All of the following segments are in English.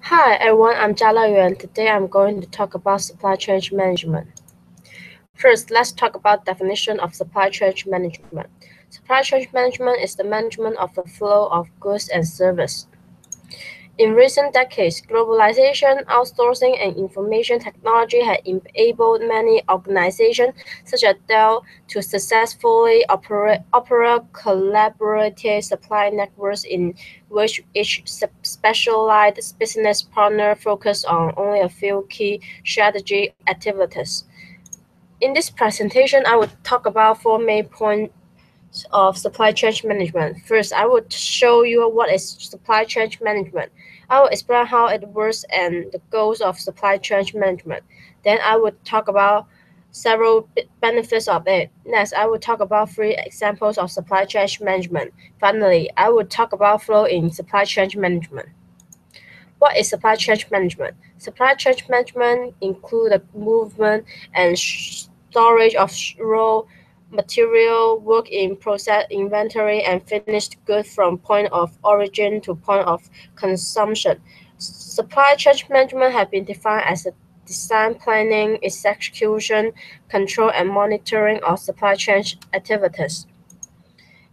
Hi everyone, I'm Jiale and today I'm going to talk about supply chain management. First, let's talk about definition of supply chain management. Supply chain management is the management of the flow of goods and service. In recent decades, globalization, outsourcing, and information technology have enabled many organizations, such as Dell, to successfully operate collaborative supply networks in which each specialized business partner focuses on only a few key strategy activities. In this presentation, I will talk about four main points of supply chain management. First, I will show you what is supply chain management. I will explain how it works and the goals of supply chain management. Then I will talk about several benefits of it. Next, I will talk about three examples of supply chain management. Finally, I will talk about flow in supply chain management. What is supply chain management? Supply chain management includes the movement and storage of raw material, work in process, inventory, and finished goods from point of origin to point of consumption. Supply chain management has been defined as the design, planning, execution, control, and monitoring of supply chain activities.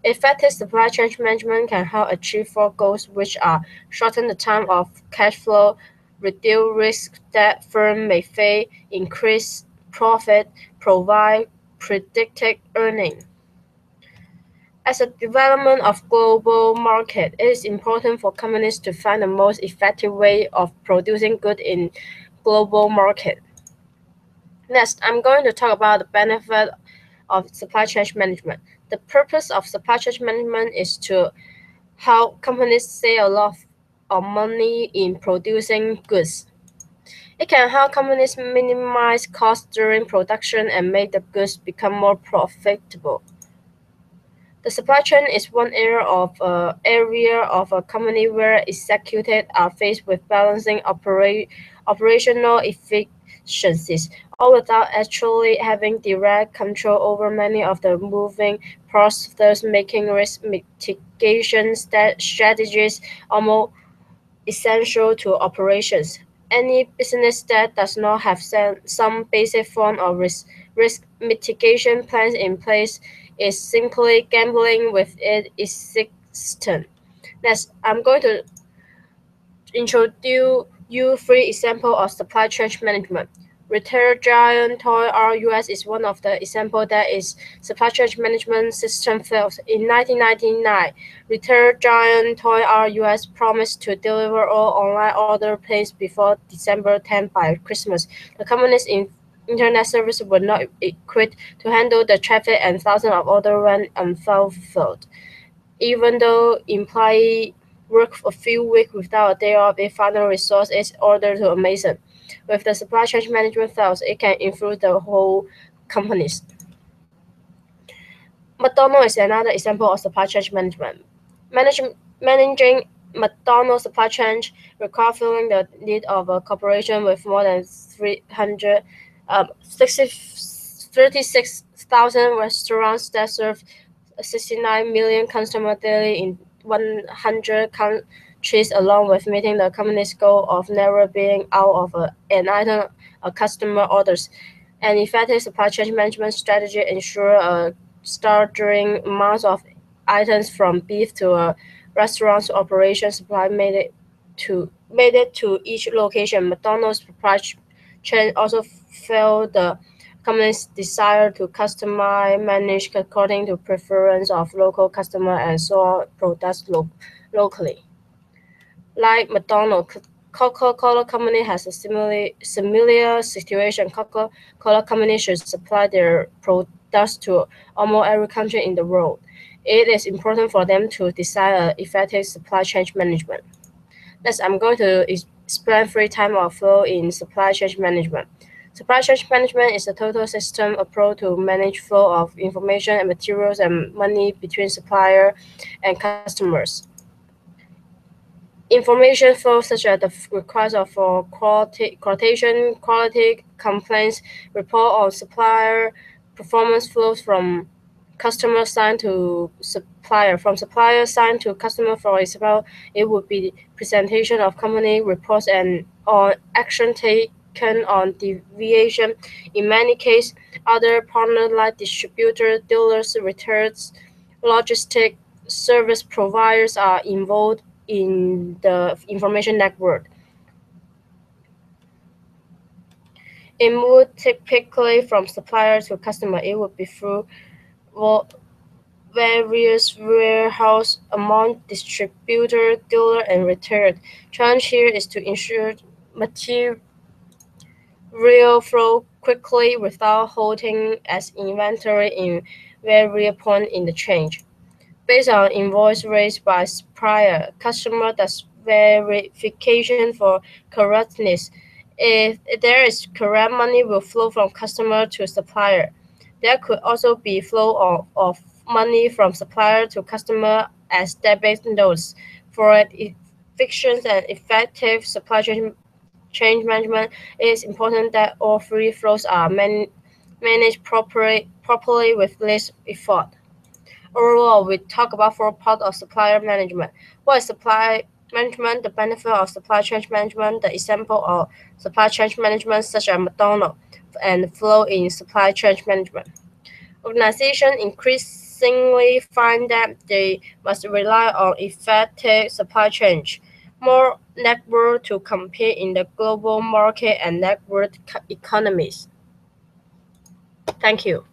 Effective supply chain management can help achieve four goals, which are shorten the time of cash flow, reduce risk that firm may face, increase profit, provide predicted earning. As a development of global market, it is important for companies to find the most effective way of producing goods in global market. Next, I'm going to talk about the benefit of supply chain management. The purpose of supply chain management is to help companies save a lot of money in producing goods. It can help companies minimize costs during production and make the goods become more profitable. The supply chain is one area of a company where executives are faced with balancing operational efficiencies, all without actually having direct control over many of the moving parts, thus making risk mitigation strategies almost essential to operations. Any business that does not have some basic form of risk mitigation plans in place is simply gambling with its existence. Next, I'm going to introduce you three examples of supply chain management. Retail giant Toys R Us is one of the examples that its supply chain management system failed. In 1999, retail giant Toys R Us promised to deliver all online order placed before December 10 by Christmas. The company's internet service were not equipped to handle the traffic and thousands of orders went unfulfilled. Even though employees work a few weeks without a day off, it finally resolves its order to Amazon. If the supply chain management fails, it can influence the whole companies. McDonald's is another example of supply chain management. Managing McDonald's supply chain requires filling the need of a corporation with more than 36,000 restaurants that serve 69 million customers daily in 100 countries, along with meeting the company's goal of never being out of an item a customer orders. An effective supply chain management strategy ensures a staggering amount of items from beef to a restaurant's operation supply made it to each location. McDonald's supply chain also felt the company's desire to customize, manage according to preference of local customer and source products locally. Like McDonald's, Coca-Cola Company has a similar situation. Coca-Cola Company should supply their products to almost every country in the world. It is important for them to design an effective supply chain management. Next, I'm going to explain three types of flow in supply chain management. Supply chain management is a total system approach to manage flow of information and materials and money between supplier and customers. Information flow such as the request for quotation, quality complaints, report on supplier performance flows from customer sign to supplier. From supplier sign to customer, for example, it would be presentation of company reports and on action taken on deviation. In many cases, other partners like distributor, dealers, retailers, logistic service providers are involved in the information network. It would typically from supplier to customer. It would be through various warehouse among distributor, dealer, and retailer. Challenge here is to ensure material flow quickly without holding as inventory in various points in the chain. Based on invoice raised by supplier, customer does verification for correctness. If there is correct, money will flow from customer to supplier. There could also be flow of money from supplier to customer as debit notes. For efficient and effective supply chain management, it is important that all three flows are managed properly with less effort. Overall, we talk about 4 parts of supplier management. What is supply management? The benefit of supply chain management. The example of supply chain management, such as McDonald's, and flow in supply chain management. Organizations increasingly find that they must rely on effective supply chain, more network to compete in the global market and network economies. Thank you.